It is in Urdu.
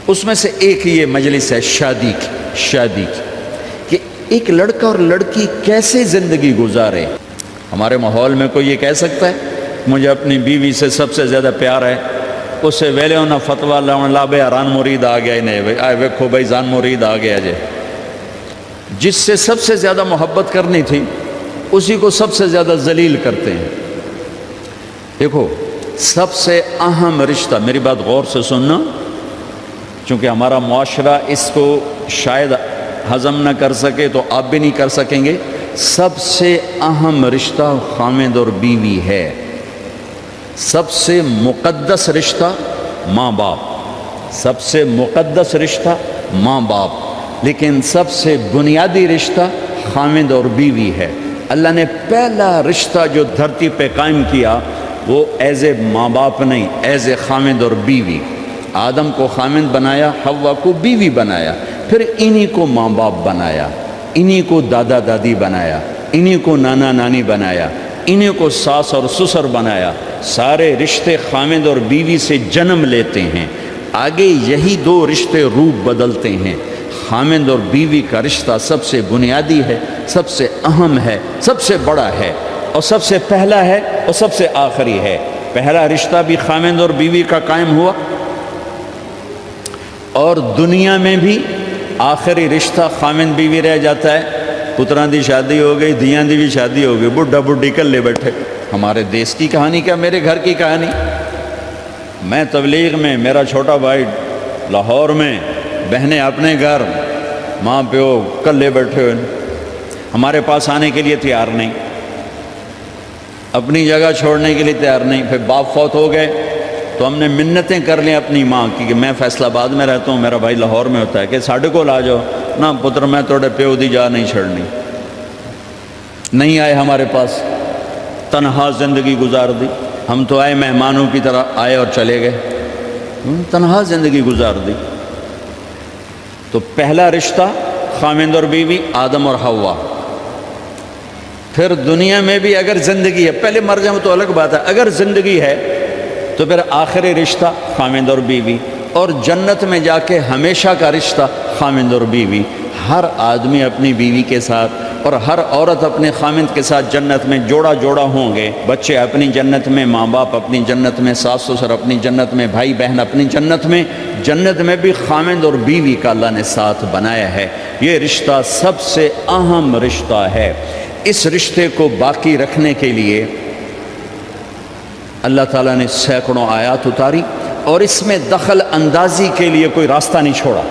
اس میں سے ایک یہ مجلس ہے شادی کی کہ ایک لڑکا اور لڑکی کیسے زندگی گزارے۔ ہمارے ماحول میں کوئی یہ کہہ سکتا ہے مجھے اپنی بیوی سے سب سے زیادہ پیار ہے، اسے ویلے ہونا فتویٰ لاؤن لابے ران مرید آ گیا نہیں آئے ویکھو بھائی زان مرید آ گیا جے۔ جس سے سب سے زیادہ محبت کرنی تھی اسی کو سب سے زیادہ ذلیل کرتے ہیں۔ دیکھو سب سے اہم رشتہ، میری بات غور سے سننا چونکہ ہمارا معاشرہ اس کو شاید ہضم نہ کر سکے تو آپ بھی نہیں کر سکیں گے، سب سے اہم رشتہ خاوند اور بیوی ہے، سب سے مقدس رشتہ ماں باپ، سب سے مقدس رشتہ ماں باپ، لیکن سب سے بنیادی رشتہ خاوند اور بیوی ہے۔ اللہ نے پہلا رشتہ جو دھرتی پہ قائم کیا وہ ایز اے ماں باپ نہیں، ایز اے خاوند اور بیوی۔ آدم کو خاوند بنایا، حوا کو بیوی بنایا، پھر انہی کو ماں باپ بنایا، انہی کو دادا دادی بنایا، انہی کو نانا نانی بنایا، انہی کو ساس اور سسر بنایا۔ سارے رشتے خاوند اور بیوی سے جنم لیتے ہیں، آگے یہی دو رشتے روپ بدلتے ہیں۔ خاوند اور بیوی کا رشتہ سب سے بنیادی ہے، سب سے اہم ہے، سب سے بڑا ہے، اور سب سے پہلا ہے اور سب سے آخری ہے۔ پہلا رشتہ بھی خاوند اور بیوی کا قائم ہوا، اور دنیا میں بھی آخری رشتہ خاوند بیوی رہ جاتا ہے۔ پتران دی شادی ہو گئی، دیاں دی بھی شادی ہو گئی، بڈھا بڈھی کلے بیٹھے۔ ہمارے دیس کی کہانی کیا، میرے گھر کی کہانی۔ میں تبلیغ میں، میرا چھوٹا بھائی لاہور میں، بہنیں اپنے گھر، ماں پیو کلے بیٹھے ہوئے، ہمارے پاس آنے کے لیے تیار نہیں، اپنی جگہ چھوڑنے کے لیے تیار نہیں۔ پھر باپ فوت ہو گئے تو ہم نے منتیں کر لیں اپنی ماں کی کہ میں فیصل آباد میں رہتا ہوں، میرا بھائی لاہور میں ہوتا ہے، کہ ساڑھے کو لا جاؤ نا پتر، میں توڑے پیو دی جا نہیں چھڑنی۔ نہیں آئے ہمارے پاس، تنہا زندگی گزار دی۔ ہم تو آئے مہمانوں کی طرح آئے اور چلے گئے، تنہا زندگی گزار دی۔ تو پہلا رشتہ خاوند اور بیوی، آدم اور حوا۔ پھر دنیا میں بھی اگر زندگی ہے، پہلے مر جاؤں تو الگ بات ہے، اگر زندگی ہے تو پھر آخری رشتہ خاوند اور بیوی، اور جنت میں جا کے ہمیشہ کا رشتہ خاوند اور بیوی۔ ہر آدمی اپنی بیوی کے ساتھ اور ہر عورت اپنے خاوند کے ساتھ جنت میں جوڑا جوڑا ہوں گے۔ بچے اپنی جنت میں، ماں باپ اپنی جنت میں، ساس سسر اپنی جنت میں، بھائی بہن اپنی جنت میں۔ جنت میں بھی خاوند اور بیوی کا اللہ نے ساتھ بنایا ہے۔ یہ رشتہ سب سے اہم رشتہ ہے۔ اس رشتے کو باقی رکھنے کے لیے اللہ تعالیٰ نے سینکڑوں آیات اتاری، اور اس میں دخل اندازی کے لیے کوئی راستہ نہیں چھوڑا۔